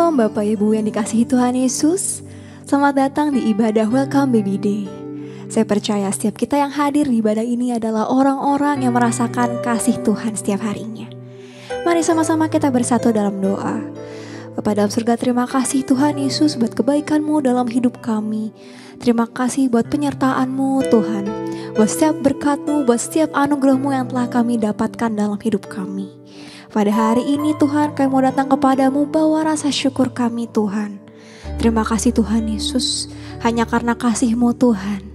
Shalom Bapak Ibu yang dikasihi Tuhan Yesus. Selamat datang di ibadah Welcome Baby Day. Saya percaya setiap kita yang hadir di ibadah ini adalah orang-orang yang merasakan kasih Tuhan setiap harinya. Mari sama-sama kita bersatu dalam doa. Bapa dalam surga, terima kasih Tuhan Yesus buat kebaikan-Mu dalam hidup kami. Terima kasih buat penyertaan-Mu Tuhan, buat setiap berkat-Mu, buat setiap anugerah-Mu yang telah kami dapatkan dalam hidup kami. Pada hari ini Tuhan, kami mau datang kepadamu bawa rasa syukur kami Tuhan. Terima kasih Tuhan Yesus, hanya karena kasih-Mu Tuhan,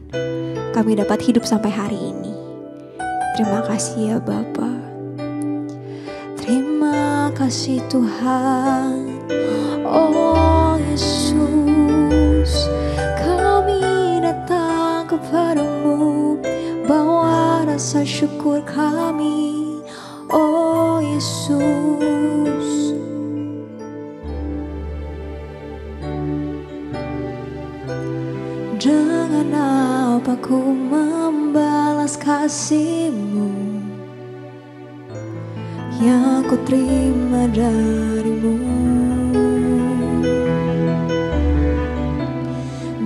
kami dapat hidup sampai hari ini. Terima kasih ya Bapa. Terima kasih Tuhan, oh Yesus, kami datang kepadamu bawa rasa syukur kami. Oh Yesus, dengan apa ku membalas kasih-Mu yang ku terima dari-Mu?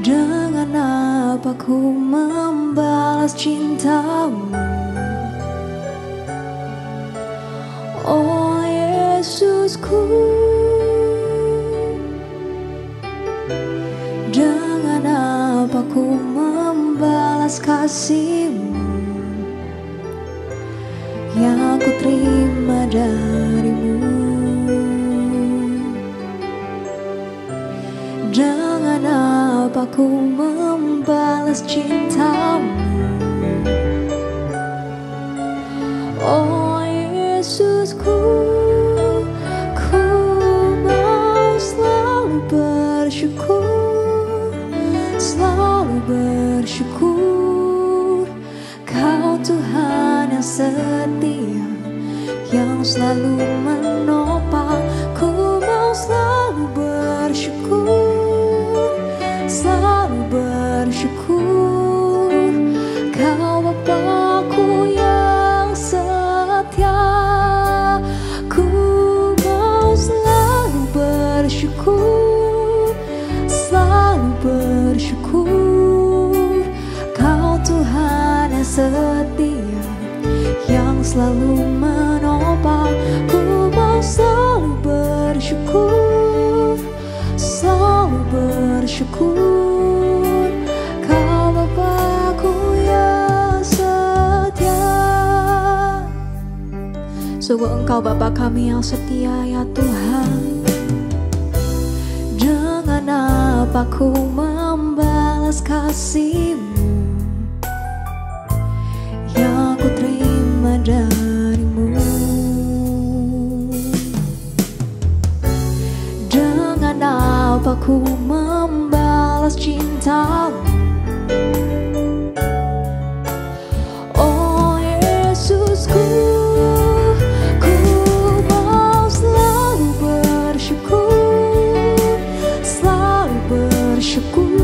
Dengan apa ku membalas cinta-Mu? Oh Yesusku, dengan apa ku membalas kasih-Mu yang ku terima dari-Mu? Dengan apa ku membalas cinta-Mu? Oh Yesusku, ku mau selalu bersyukur, selalu bersyukur. Kau Tuhan yang setia, yang selalu menopang. Ku mau selalu bersyukur, selalu bersyukur. Kau Bapa-Ku yang setia, ku mau selalu bersyukur, selalu bersyukur. Kau Tuhan yang setia, yang selalu menopang. Ku mau selalu bersyukur, selalu bersyukur. Kau Bapa-Ku yang setia. Sungguh Engkau Bapa kami yang setia ya Tuhan. Dengan apa ku membalas kasih-Mu yang ku terima dari-Mu? Dengan apa ku membalas cinta-Mu? Oh Yesusku, ku mau selalu bersyukur, selalu bersyukur.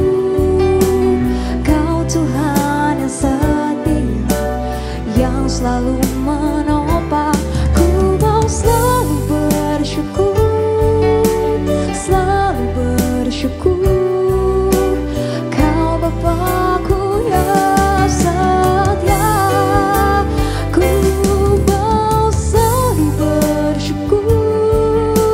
Kau Tuhan yang setia, yang selalu menopang. Ku mau selalu bersyukur, selalu bersyukur. Kau Bapa-Ku yang setia, ku mau selalu bersyukur,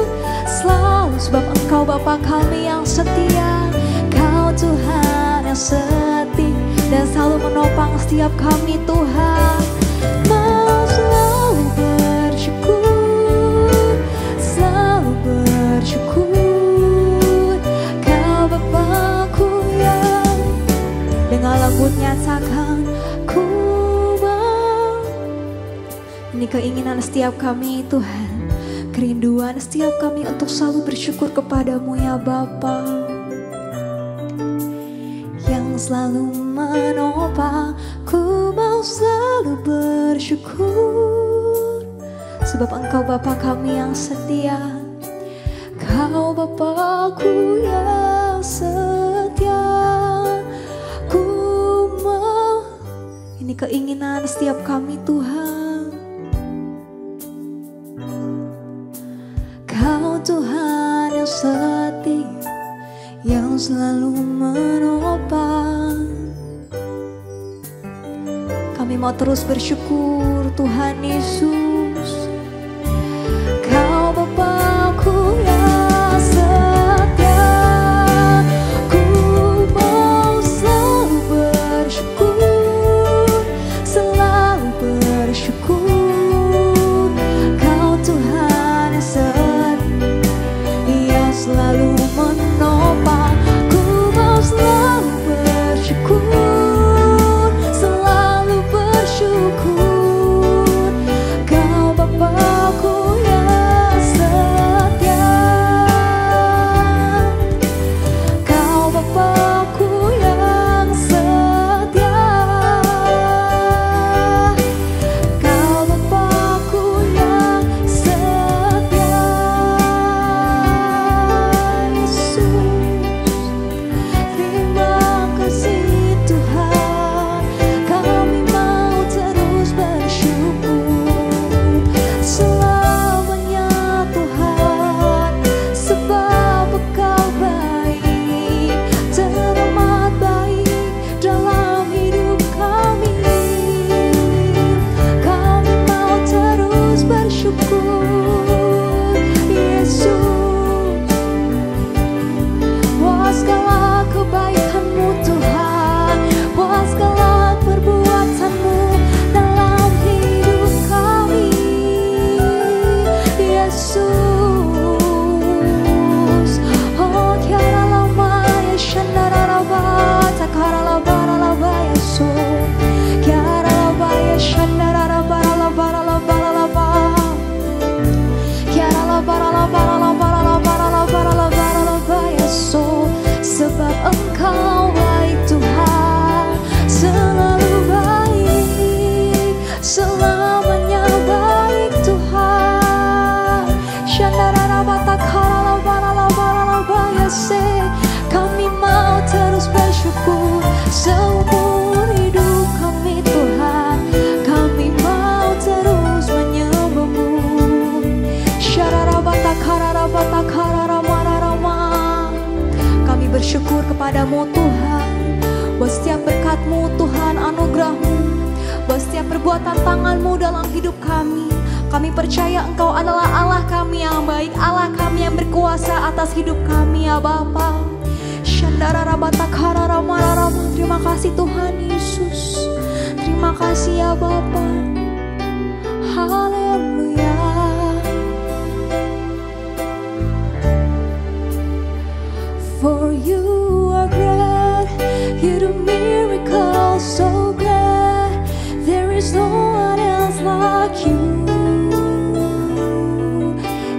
selalu. Sebab Engkau Bapa kami yang setia, Kau Tuhan yang setia dan selalu menopang setiap kami Tuhan. Mau selalu bersyukur, selalu bersyukur. Kau Bapa-Ku yang dengan lembut nyatakan, ku mau. Ini keinginan setiap kami Tuhan, kerinduan setiap kami untuk selalu bersyukur kepadamu ya Bapa, yang selalu menopang. Ku mau selalu bersyukur, sebab Engkau Bapa kami yang setia. Kau Bapa-Ku yang setia, ku mau. Ini keinginan setiap kami Tuhan. Kau Tuhan yang setia, selalu menopang. Kami mau terus bersyukur Tuhan Yesus. Kau Bapakku yang setia, ku mau selalu bersyukur, selalu bersyukur. Kau Tuhan yang setia, selalu menopang. Ku mau selalu bersyukur, selalu bersyukur. Kau Bapakku yang setia, Kau Bapakku yang setia, Kau Bapakku yang setia. Yesus, terima kasih Tuhan. Kami mau terus bersyukur selamanya Tuhan, sebab Engkau baik, teramat baik dalam hidup kami. Kami mau terus bersyukur Yesus. Buat segala kebaikan-Mu Tuhan, buat segala perbuatan-Mu dalam hidup kami. Yesus, oh kiara lama ya shandara laba, takara laba laba ya so, kiara laba ya shandara laba laba laba laba, kiara laba laba laba laba laba laba laba ya so. Sebab Engkau baik Tuhan, selalu baik, selamanya baik Tuhan. Kami mau terus bersyukur seumur hidup kami Tuhan. Kami mau terus menyembah-Mu. Kami bersyukur kepadamu Tuhan, buat setiap berkat-Mu Tuhan, anugerah-Mu, buat setiap perbuatan tangan-Mu dalam hidup kami. Kami percaya Engkau adalah Allah kami yang baik, Allah kami yang berkuasa atas hidup kami ya Bapa. Terima kasih Tuhan Yesus, terima kasih ya Bapa. Haleluya. For you are great, you do miracles so great. There is no one else like you.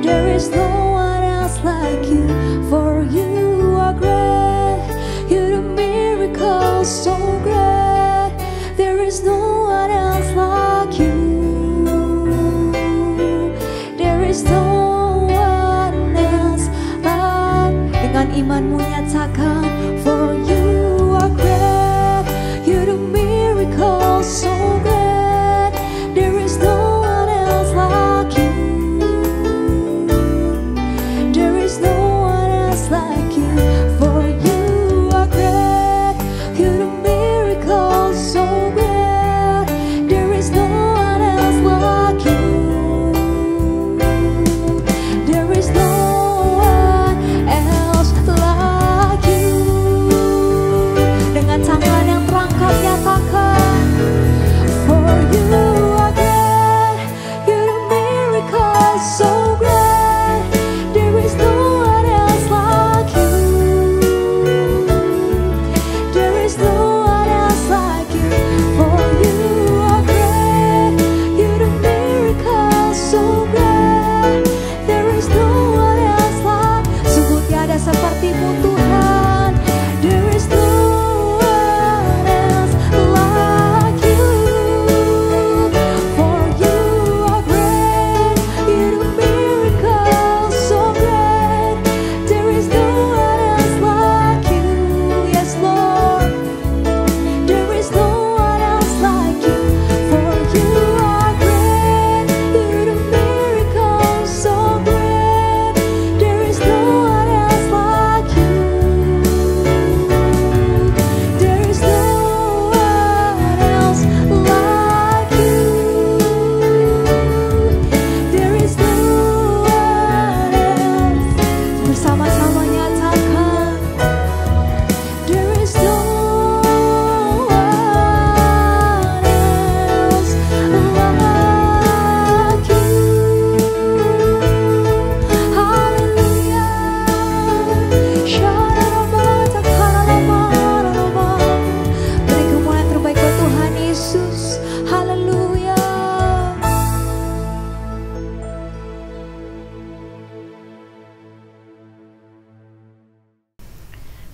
There is no one else like you. For you are great, you do miracles so great. There is no one else like you. There is no one else like. Dengan imanmu nyatakan, for you are great, you do miracles so great. There is no one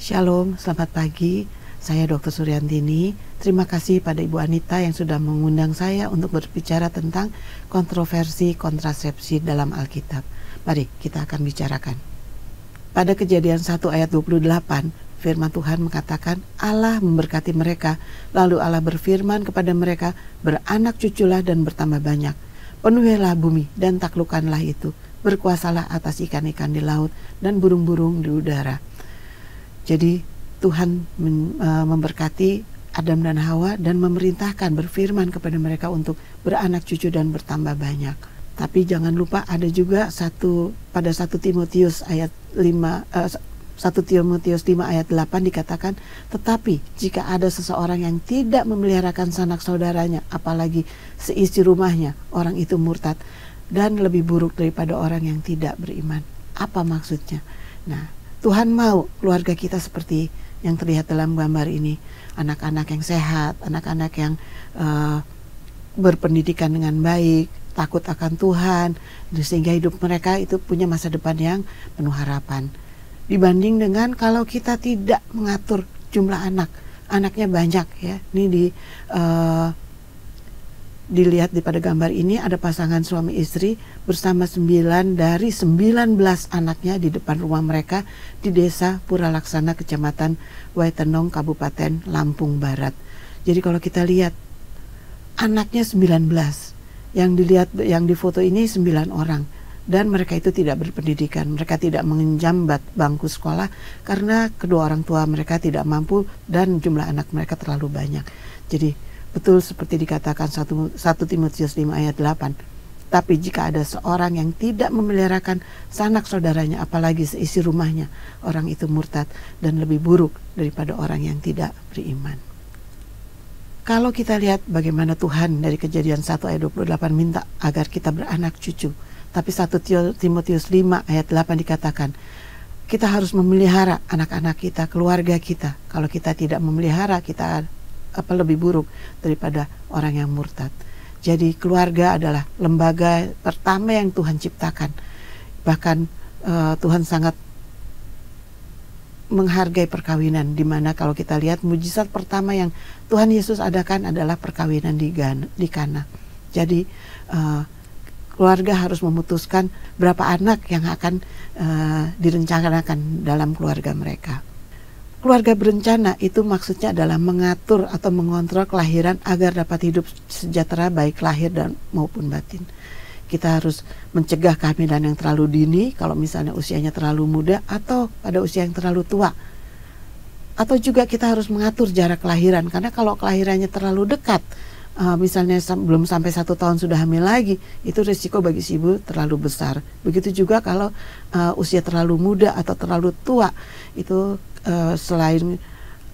Shalom, selamat pagi. Saya Dr. Suryantini. Terima kasih pada Ibu Anita yang sudah mengundang saya untuk berbicara tentang kontroversi kontrasepsi dalam Alkitab. Mari kita akan bicarakan. Pada Kejadian 1 ayat 28, firman Tuhan mengatakan Allah memberkati mereka. Lalu Allah berfirman kepada mereka, beranak cuculah dan bertambah banyak. Penuhilah bumi dan taklukkanlah itu. Berkuasalah atas ikan-ikan di laut dan burung-burung di udara. Jadi Tuhan memberkati Adam dan Hawa dan memerintahkan berfirman kepada mereka untuk beranak cucu dan bertambah banyak. Tapi jangan lupa ada juga pada 1 Timotius 5 ayat 8 dikatakan, tetapi jika ada seseorang yang tidak memeliharakan sanak saudaranya, apalagi seisi rumahnya, orang itu murtad dan lebih buruk daripada orang yang tidak beriman. Apa maksudnya? Nah, Tuhan mau keluarga kita seperti yang terlihat dalam gambar ini. Anak-anak yang sehat, anak-anak yang berpendidikan dengan baik, takut akan Tuhan, sehingga hidup mereka itu punya masa depan yang penuh harapan. Dibanding dengan kalau kita tidak mengatur jumlah anaknya banyak ya. Ini dilihat pada gambar ini ada pasangan suami istri bersama 9 dari 19 anaknya di depan rumah mereka di desa Puralaksana, Kecamatan Waitenong, Kabupaten Lampung Barat. Jadi kalau kita lihat anaknya 19, yang di foto ini 9 orang, dan mereka itu tidak berpendidikan, mereka tidak mengenyam bangku sekolah karena kedua orang tua mereka tidak mampu dan jumlah anak mereka terlalu banyak. Jadi betul seperti dikatakan 1 Timotius 5 ayat 8. Tapi jika ada seorang yang tidak memeliharakan sanak saudaranya, apalagi seisi rumahnya, orang itu murtad dan lebih buruk daripada orang yang tidak beriman. Kalau kita lihat bagaimana Tuhan dari Kejadian 1 ayat 28 minta agar kita beranak cucu. Tapi 1 Timotius 5 ayat 8 dikatakan, kita harus memelihara anak-anak kita, keluarga kita. Kalau kita tidak memelihara, kita lebih buruk daripada orang yang murtad. Jadi keluarga adalah lembaga pertama yang Tuhan ciptakan. Bahkan Tuhan sangat menghargai perkawinan, di mana kalau kita lihat mujizat pertama yang Tuhan Yesus adakan adalah perkawinan di Kana. Jadi keluarga harus memutuskan berapa anak yang akan direncanakan dalam keluarga mereka. Keluarga berencana itu maksudnya adalah mengatur atau mengontrol kelahiran agar dapat hidup sejahtera baik lahir dan maupun batin. Kita harus mencegah kehamilan yang terlalu dini kalau misalnya usianya terlalu muda atau pada usia yang terlalu tua. Atau juga kita harus mengatur jarak kelahiran, karena kalau kelahirannya terlalu dekat, misalnya belum sampai 1 tahun sudah hamil lagi, itu risiko bagi si ibu terlalu besar. Begitu juga kalau usia terlalu muda atau terlalu tua, itu selain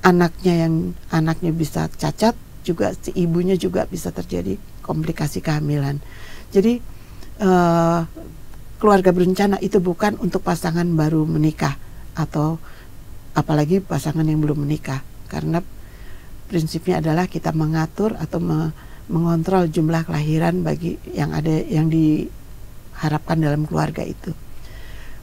anaknya bisa cacat, juga si ibunya juga bisa terjadi komplikasi kehamilan. Jadi keluarga berencana itu bukan untuk pasangan baru menikah atau apalagi pasangan yang belum menikah, karena prinsipnya adalah kita mengatur atau mengontrol jumlah kelahiran bagi yang diharapkan dalam keluarga itu.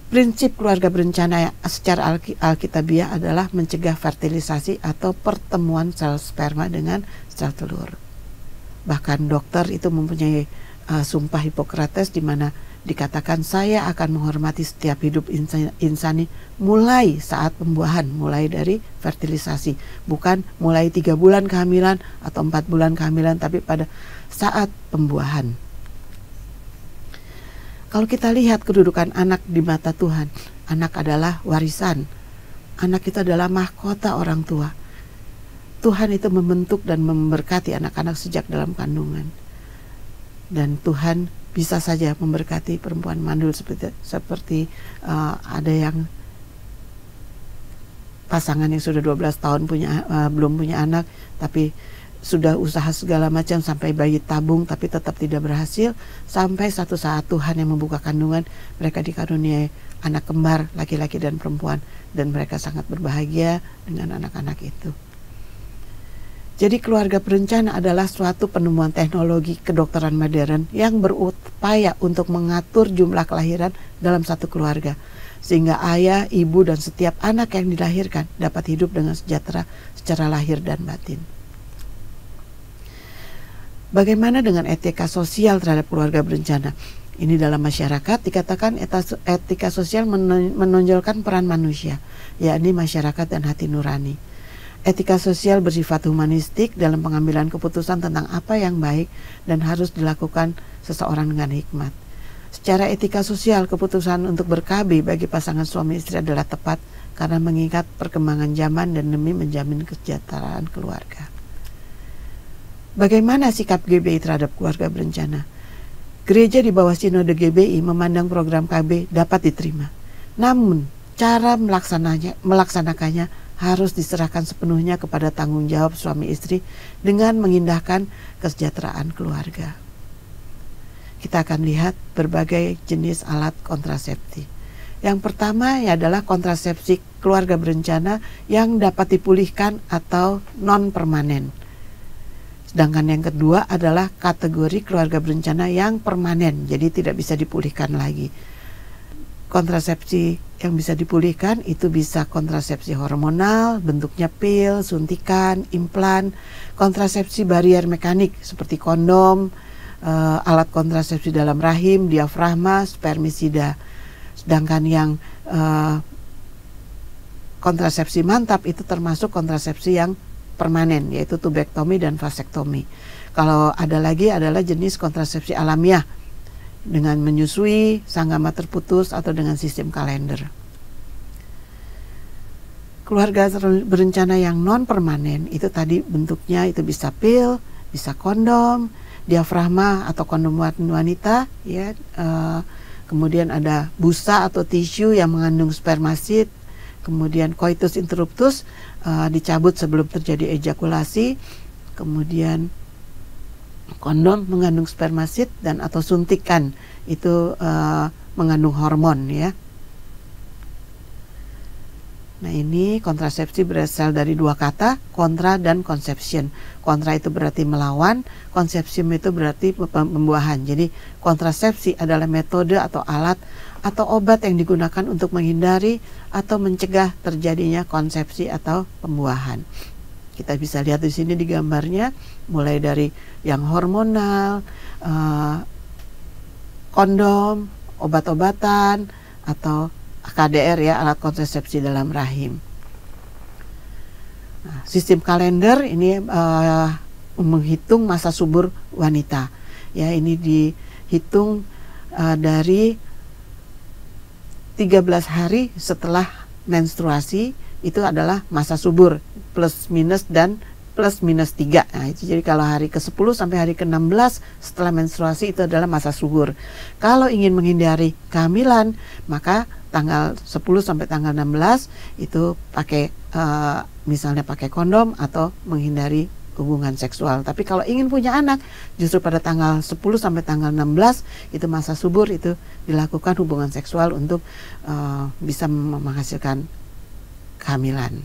Prinsip keluarga berencana secara alkitabiah adalah mencegah fertilisasi atau pertemuan sel sperma dengan sel telur. Bahkan dokter itu mempunyai sumpah Hipokrates di mana dikatakan, saya akan menghormati setiap hidup insani mulai saat pembuahan, mulai dari fertilisasi, bukan mulai 3 bulan kehamilan atau 4 bulan kehamilan, tapi pada saat pembuahan. Kalau kita lihat kedudukan anak di mata Tuhan, anak adalah warisan. Anak itu adalah mahkota orang tua. Tuhan itu membentuk dan memberkati anak-anak sejak dalam kandungan. Dan Tuhan bisa saja memberkati perempuan mandul seperti ada yang pasangan yang sudah 12 tahun belum punya anak, tapi sudah usaha segala macam sampai bayi tabung tapi tetap tidak berhasil, sampai satu saat Tuhan yang membuka kandungan, mereka dikaruniai anak kembar laki-laki dan perempuan, dan mereka sangat berbahagia dengan anak-anak itu. Jadi keluarga berencana adalah suatu penemuan teknologi kedokteran modern yang berupaya untuk mengatur jumlah kelahiran dalam satu keluarga, sehingga ayah, ibu, dan setiap anak yang dilahirkan dapat hidup dengan sejahtera secara lahir dan batin. Bagaimana dengan etika sosial terhadap keluarga berencana? Ini dalam masyarakat dikatakan etika sosial menonjolkan peran manusia, yakni masyarakat dan hati nurani. Etika sosial bersifat humanistik dalam pengambilan keputusan tentang apa yang baik dan harus dilakukan seseorang dengan hikmat. Secara etika sosial, keputusan untuk ber-KB bagi pasangan suami istri adalah tepat karena mengingat perkembangan zaman dan demi menjamin kesejahteraan keluarga. Bagaimana sikap GBI terhadap keluarga berencana? Gereja di bawah Sinode GBI memandang program KB dapat diterima. Namun, cara melaksanakannya harus diserahkan sepenuhnya kepada tanggung jawab suami istri dengan mengindahkan kesejahteraan keluarga. Kita akan lihat berbagai jenis alat kontrasepsi. Yang pertama adalah kontrasepsi keluarga berencana yang dapat dipulihkan atau non-permanen. Sedangkan yang kedua adalah kategori keluarga berencana yang permanen, jadi tidak bisa dipulihkan lagi. Kontrasepsi yang bisa dipulihkan itu bisa kontrasepsi hormonal, bentuknya pil, suntikan, implan, kontrasepsi barier mekanik seperti kondom, alat kontrasepsi dalam rahim, diafragma, spermisida. Sedangkan yang kontrasepsi mantap itu termasuk kontrasepsi yang permanen, yaitu tubektomi dan vasektomi. Kalau ada lagi adalah jenis kontrasepsi alamiah dengan menyusui, sanggama terputus, atau dengan sistem kalender. Keluarga berencana yang non permanen itu tadi bentuknya itu bisa pil, bisa kondom, diafragma atau kondom wanita, ya. Kemudian ada busa atau tisu yang mengandung spermasid, kemudian coitus interruptus dicabut sebelum terjadi ejakulasi, kemudian kondom mengandung spermasid dan atau suntikan itu mengandung hormon, ya. Nah, ini kontrasepsi berasal dari dua kata, kontra dan conception. Kontra itu berarti melawan, conception itu berarti pembuahan. Jadi kontrasepsi adalah metode atau alat atau obat yang digunakan untuk menghindari atau mencegah terjadinya konsepsi atau pembuahan. Kita bisa lihat di sini di gambarnya, mulai dari yang hormonal, kondom, obat-obatan, atau KDR, ya, alat kontrasepsi dalam rahim. Nah, sistem kalender ini menghitung masa subur wanita. Ya, ini dihitung dari 13 hari setelah menstruasi, itu adalah masa subur, plus minus dan plus minus 3. Nah, itu jadi kalau hari ke-10 sampai hari ke-16 setelah menstruasi itu adalah masa subur. Kalau ingin menghindari kehamilan, maka tanggal 10 sampai tanggal 16 itu pakai misalnya pakai kondom atau menghindari hubungan seksual. Tapi kalau ingin punya anak, justru pada tanggal 10 sampai tanggal 16 itu masa subur, itu dilakukan hubungan seksual untuk bisa menghasilkan kehamilan.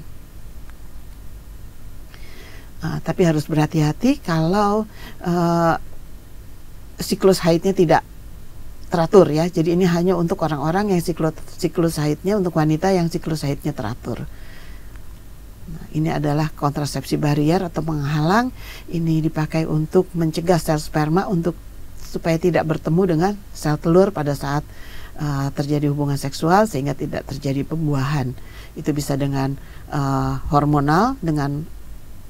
Tapi harus berhati-hati kalau siklus haidnya tidak teratur, ya. Jadi ini hanya untuk orang-orang yang siklus haidnya, untuk wanita yang siklus haidnya teratur. Nah, ini adalah kontrasepsi barier atau penghalang. Ini dipakai untuk mencegah sel sperma supaya tidak bertemu dengan sel telur pada saat terjadi hubungan seksual, sehingga tidak terjadi pembuahan. Itu bisa dengan hormonal, dengan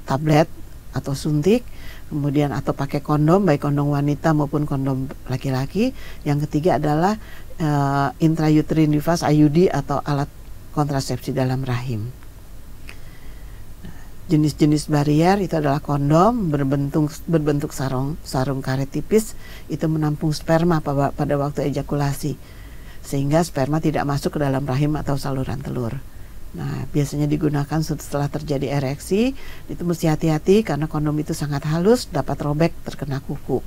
tablet atau suntik, kemudian atau pakai kondom, baik kondom wanita maupun kondom laki-laki. Yang ketiga adalah intrauterine device IUD atau alat kontrasepsi dalam rahim. Jenis-jenis barier itu adalah kondom berbentuk sarung karet tipis, itu menampung sperma pada waktu ejakulasi, sehingga sperma tidak masuk ke dalam rahim atau saluran telur. Nah, biasanya digunakan setelah terjadi ereksi. Itu mesti hati-hati karena kondom itu sangat halus, dapat robek terkena kuku.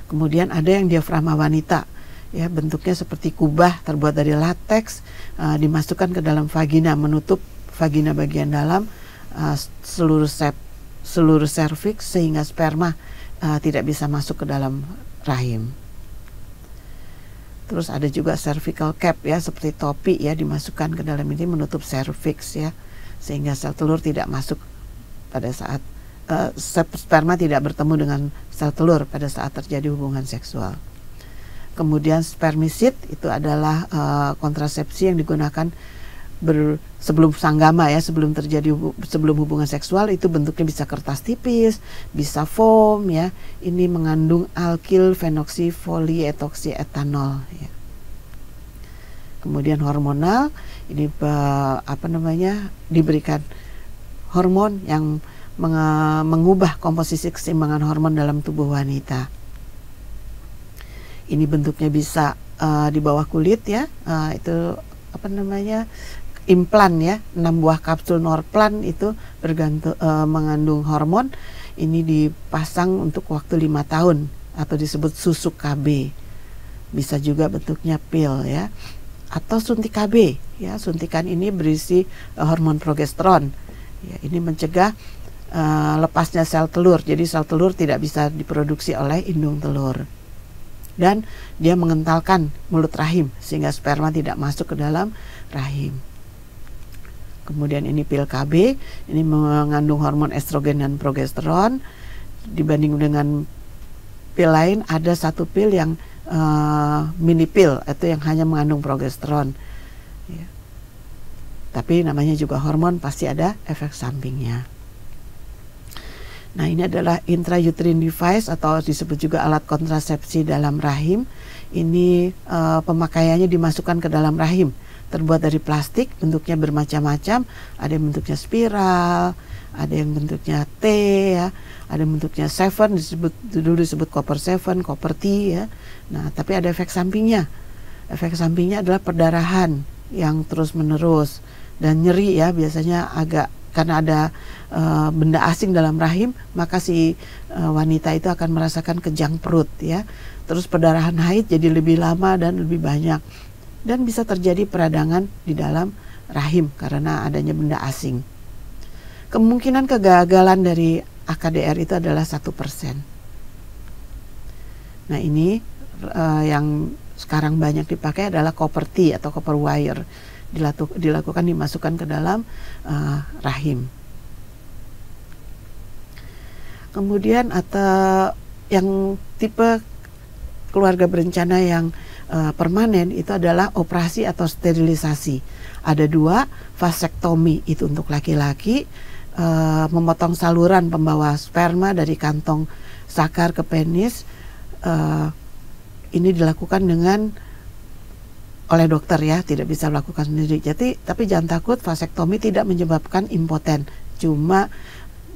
Kemudian ada yang diafragma wanita, ya, bentuknya seperti kubah terbuat dari lateks, dimasukkan ke dalam vagina, menutup vagina bagian dalam, seluruh serviks, sehingga sperma tidak bisa masuk ke dalam rahim. Terus ada juga cervical cap ya, seperti topi ya, dimasukkan ke dalam ini menutup cervix ya, sehingga sel telur tidak masuk pada saat sperma tidak bertemu dengan sel telur pada saat terjadi hubungan seksual. Kemudian spermicide itu adalah kontrasepsi yang digunakan sebelum sanggama ya, sebelum hubungan seksual. Itu bentuknya bisa kertas tipis, bisa foam ya. Ini mengandung alkyl phenoxyfolieetoxyetanol ya. Kemudian hormonal, ini diberikan hormon yang mengubah komposisi keseimbangan hormon dalam tubuh wanita. Ini bentuknya bisa di bawah kulit ya, itu implan ya, 6 buah kapsul Norplan itu mengandung hormon. Ini dipasang untuk waktu 5 tahun atau disebut susuk KB. Bisa juga bentuknya pil ya, atau suntik KB ya. Suntikan ini berisi hormon progesteron ya, ini mencegah lepasnya sel telur, jadi sel telur tidak bisa diproduksi oleh indung telur. Dan dia mengentalkan mulut rahim sehingga sperma tidak masuk ke dalam rahim. Kemudian ini pil KB, ini mengandung hormon estrogen dan progesteron. Dibanding dengan pil lain, ada satu pil yang mini pil, itu yang hanya mengandung progesteron ya. Tapi namanya juga hormon, pasti ada efek sampingnya. Nah, ini adalah intrauterine device atau disebut juga alat kontrasepsi dalam rahim. Ini pemakaiannya dimasukkan ke dalam rahim. Terbuat dari plastik, bentuknya bermacam-macam. Ada yang bentuknya spiral, ada yang bentuknya T ya, ada yang bentuknya 7, dulu disebut copper 7, copper T ya. Nah, tapi ada efek sampingnya. Efek sampingnya adalah perdarahan yang terus-menerus dan nyeri ya, biasanya karena ada benda asing dalam rahim, maka si wanita itu akan merasakan kejang perut ya. Terus perdarahan haid jadi lebih lama dan lebih banyak. Dan bisa terjadi peradangan di dalam rahim karena adanya benda asing. Kemungkinan kegagalan dari AKDR itu adalah 1%. Nah, ini yang sekarang banyak dipakai adalah copper T atau copper wire. Dimasukkan ke dalam rahim. Kemudian atau yang tipe keluarga berencana yang permanen itu adalah operasi atau sterilisasi. Ada 2, vasektomi itu untuk laki-laki, memotong saluran pembawa sperma dari kantong sakar ke penis. Ini dilakukan oleh dokter ya, tidak bisa melakukan sendiri. Tapi jangan takut, vasektomi tidak menyebabkan impoten. Cuma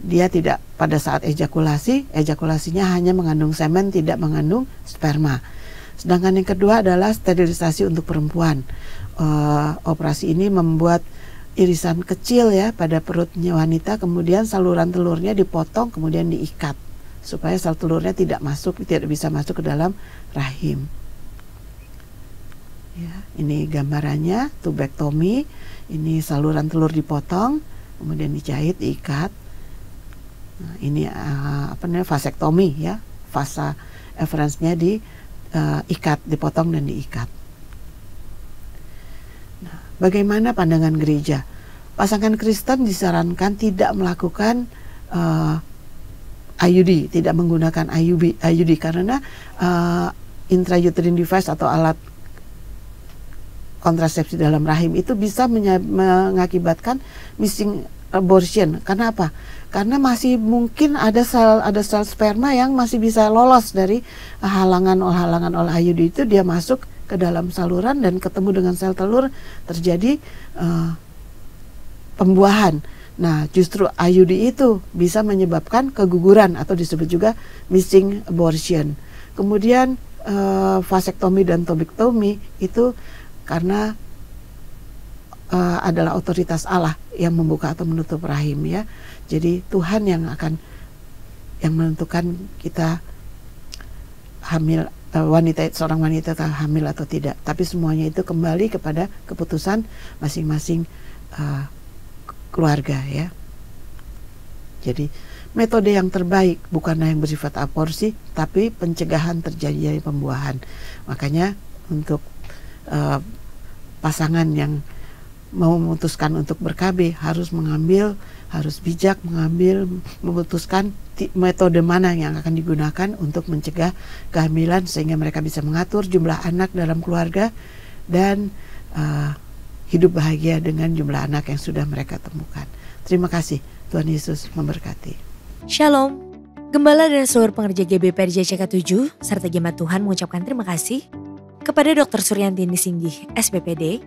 dia tidak pada saat ejakulasinya hanya mengandung semen, tidak mengandung sperma. Sedangkan yang kedua adalah sterilisasi untuk perempuan. Operasi ini membuat irisan kecil ya pada perutnya wanita, kemudian saluran telurnya dipotong, kemudian diikat supaya sel telurnya tidak bisa masuk ke dalam rahim. Ya, ini gambarannya tubektomi. Ini saluran telur dipotong, kemudian dijahit, diikat. Nah, ini vasektomi ya, vasa efferensnya diikat, dipotong dan diikat. Nah, bagaimana pandangan gereja? Pasangan Kristen disarankan tidak melakukan IUD, tidak menggunakan IUD karena intrauterine device atau alat kontrasepsi dalam rahim itu bisa mengakibatkan missing abortion. Karena apa? Karena masih mungkin ada sel sperma yang masih bisa lolos dari halangan oleh IUD itu, dia masuk ke dalam saluran dan ketemu dengan sel telur, terjadi pembuahan. Nah, justru IUD itu bisa menyebabkan keguguran atau disebut juga missing abortion. Kemudian vasektomi dan tubektomi itu karena adalah otoritas Allah yang membuka atau menutup rahim ya. Jadi Tuhan yang menentukan kita hamil, seorang wanita hamil atau tidak. Tapi semuanya itu kembali kepada keputusan masing-masing keluarga ya. Jadi metode yang terbaik bukanlah yang bersifat aborsi, tapi pencegahan terjadinya pembuahan. Makanya untuk pasangan yang mau memutuskan untuk ber-KB harus bijak memutuskan metode mana yang akan digunakan untuk mencegah kehamilan sehingga mereka bisa mengatur jumlah anak dalam keluarga dan hidup bahagia dengan jumlah anak yang sudah mereka temukan. Terima kasih, Tuhan Yesus memberkati. Shalom. Gembala dan seluruh pengerja GBPRJ CK7 serta jemaat Tuhan mengucapkan terima kasih kepada Dr. Suryantini Singgih, SPPD,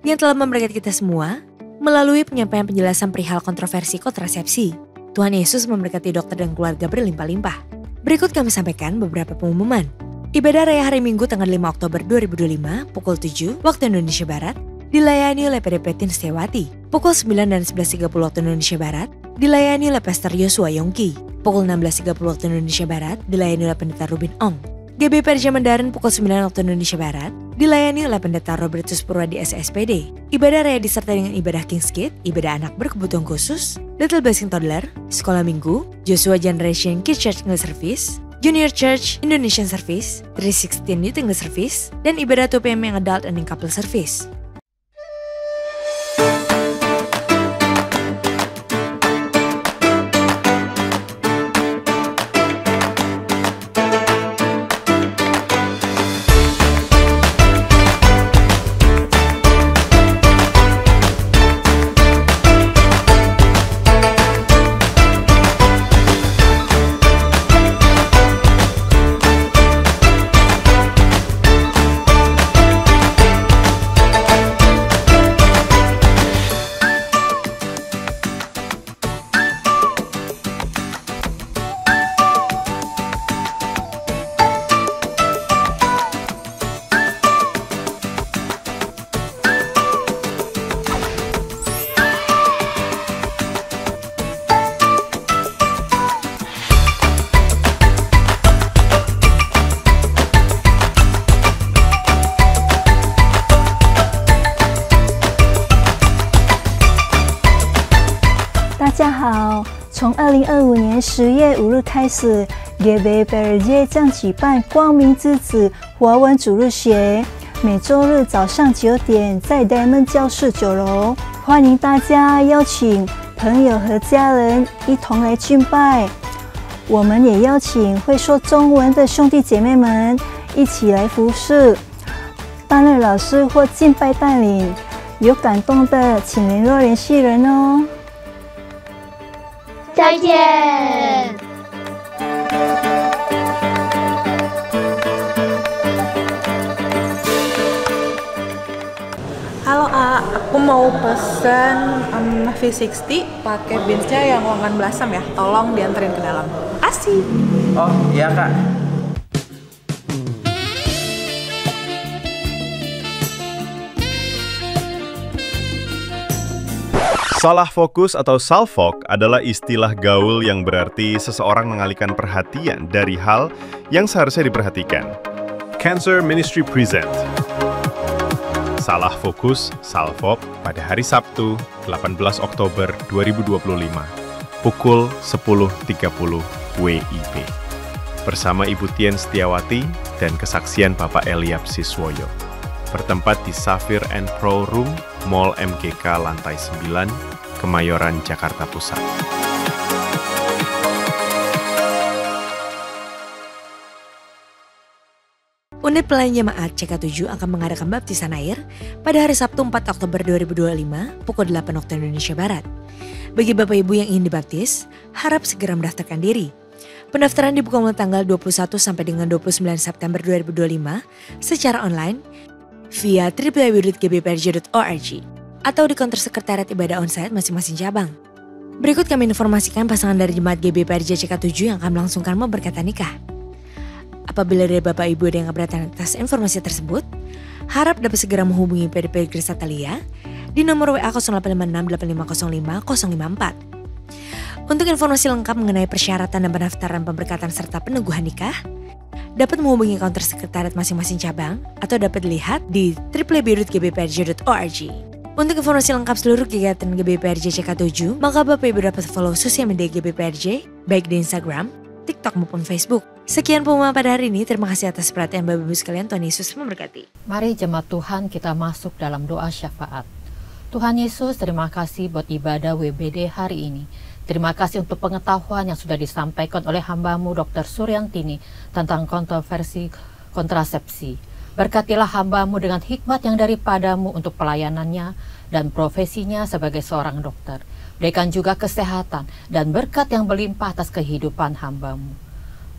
yang telah memberkati kita semua melalui penyampaian penjelasan perihal kontroversi kontrasepsi. Tuhan Yesus memberkati dokter dan keluarga berlimpah-limpah. Berikut kami sampaikan beberapa pengumuman. Ibadah Raya Hari Minggu tanggal 5 Oktober 2025 pukul 7 waktu Indonesia Barat dilayani oleh PDP Tin Setiawati. Pukul 9 dan 11.30 waktu Indonesia Barat dilayani oleh Pastor Yosua Yongki. Pukul 16.30 waktu Indonesia Barat dilayani oleh Pendeta Ruben Ong. GBPRJ Mandarin pukul 9 waktu Indonesia Barat dilayani oleh Pendeta Robertus Purwadi SSPD. Ibadah Raya disertai dengan ibadah King's Kid, ibadah anak berkebutuhan khusus, Little Blessing Toddler, Sekolah Minggu, Joshua Generation Kids Church English Service, Junior Church Indonesian Service, 316 Youth English Service, dan ibadah 2PM yang Adult and Couple Service.好，从2025年10月5日开始 ，GBPRJ 将举办光明之子华文主日学，每周日早上9点在 Diamond 教室9楼，欢迎大家邀请朋友和家人一同来敬拜。我们也邀请会说中文的兄弟姐妹们一起来服侍，担任老师或敬拜带领。有感动的，请联络联系人哦。再见。Halo A, aku mau pesen V60 pakai beansnya yang wangan belasam ya. Tolong dianterin ke dalam. Asik. Oh iya kak. Salah fokus atau salfok adalah istilah gaul yang berarti seseorang mengalihkan perhatian dari hal yang seharusnya diperhatikan. Cancer Ministry present Salah Fokus Salfok pada hari Sabtu 18 Oktober 2025 pukul 10.30 WIB bersama Ibu Tien Setiawati dan kesaksian Bapak Eliab Siswoyo. Bertempat di Safir and Pro Room, Mall MGK lantai 9, Kemayoran, Jakarta Pusat. Unit Pelayanan Jemaat CK7 akan mengadakan baptisan air pada hari Sabtu 4 Oktober 2025 pukul 8 waktu Indonesia Barat. Bagi Bapak Ibu yang ingin dibaptis, harap segera mendaftarkan diri. Pendaftaran dibuka mulai tanggal 21 sampai dengan 29 September 2025 secara online via www.gbprj.org atau di konter sekretariat ibadah onsite masing-masing cabang. Berikut kami informasikan pasangan dari Jemaat GBPRJ CK7 yang akan melangsungkan pemberkatan nikah. Apabila dari Bapak Ibu ada yang keberatan atas informasi tersebut, harap dapat segera menghubungi PDP Grace Atalia di nomor WA 0856850554. Untuk informasi lengkap mengenai persyaratan dan pendaftaran pemberkatan serta peneguhan nikah, dapat menghubungi counter sekretariat masing-masing cabang atau dapat dilihat di www.gbprj.org. Untuk informasi lengkap seluruh kegiatan GBPRJ CK7, maka Bapak Ibu dapat follow sosial media GBPRJ, baik di Instagram, TikTok maupun Facebook. Sekian pengumuman pada hari ini. Terima kasih atas perhatian Bapak Ibu sekalian. Tuhan Yesus memberkati. Mari jemaat Tuhan kita masuk dalam doa syafaat. Tuhan Yesus, terima kasih buat ibadah WBD hari ini. Terima kasih untuk pengetahuan yang sudah disampaikan oleh hamba-Mu Dr. Suryantini tentang kontroversi kontrasepsi. Berkatilah hamba-Mu dengan hikmat yang daripada-Mu untuk pelayanannya dan profesinya sebagai seorang dokter. Berikan juga kesehatan dan berkat yang berlimpah atas kehidupan hamba-Mu.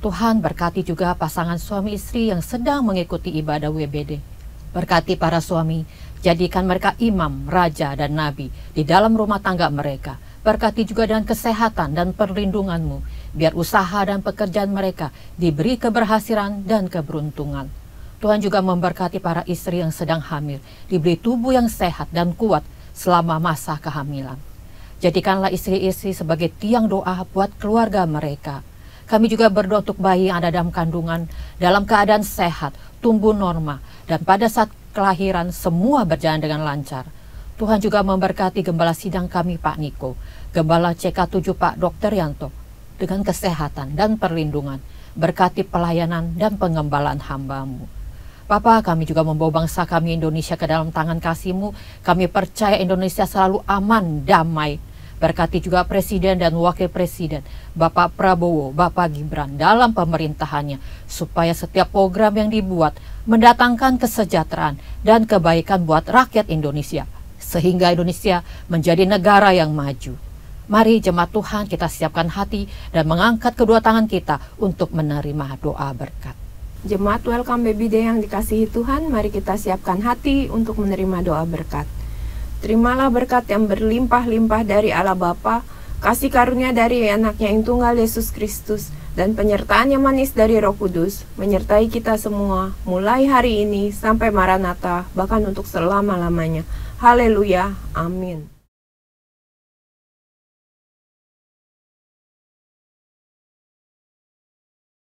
Tuhan berkati juga pasangan suami istri yang sedang mengikuti ibadah WBD. Berkati para suami, jadikan mereka imam, raja, dan nabi di dalam rumah tangga mereka. Berkati juga dengan kesehatan dan perlindungan-Mu, biar usaha dan pekerjaan mereka diberi keberhasilan dan keberuntungan. Tuhan juga memberkati para istri yang sedang hamil, diberi tubuh yang sehat dan kuat selama masa kehamilan. Jadikanlah istri-istri sebagai tiang doa buat keluarga mereka. Kami juga berdoa untuk bayi yang ada dalam kandungan, dalam keadaan sehat, tumbuh normal, dan pada saat kelahiran semua berjalan dengan lancar. Tuhan juga memberkati gembala sidang kami Pak Niko, gembala CK7 Pak Dr. Yanto, dengan kesehatan dan perlindungan, berkati pelayanan dan pengembalaan hamba-Mu. Bapa, kami juga membawa bangsa kami Indonesia ke dalam tangan kasih-Mu. Kami percaya Indonesia selalu aman, damai. Berkati juga Presiden dan Wakil Presiden, Bapak Prabowo, Bapak Gibran dalam pemerintahannya, supaya setiap program yang dibuat mendatangkan kesejahteraan dan kebaikan buat rakyat Indonesia, sehingga Indonesia menjadi negara yang maju. Mari jemaat Tuhan kita siapkan hati dan mengangkat kedua tangan kita untuk menerima doa berkat. Jemaat Welcome Baby Day yang dikasihi Tuhan, mari kita siapkan hati untuk menerima doa berkat. Terimalah berkat yang berlimpah-limpah dari Allah Bapa, kasih karunia dari anaknya yang tunggal Yesus Kristus, dan penyertaan yang manis dari Roh Kudus, menyertai kita semua, mulai hari ini sampai Maranatha, bahkan untuk selama-lamanya. Haleluya, amin.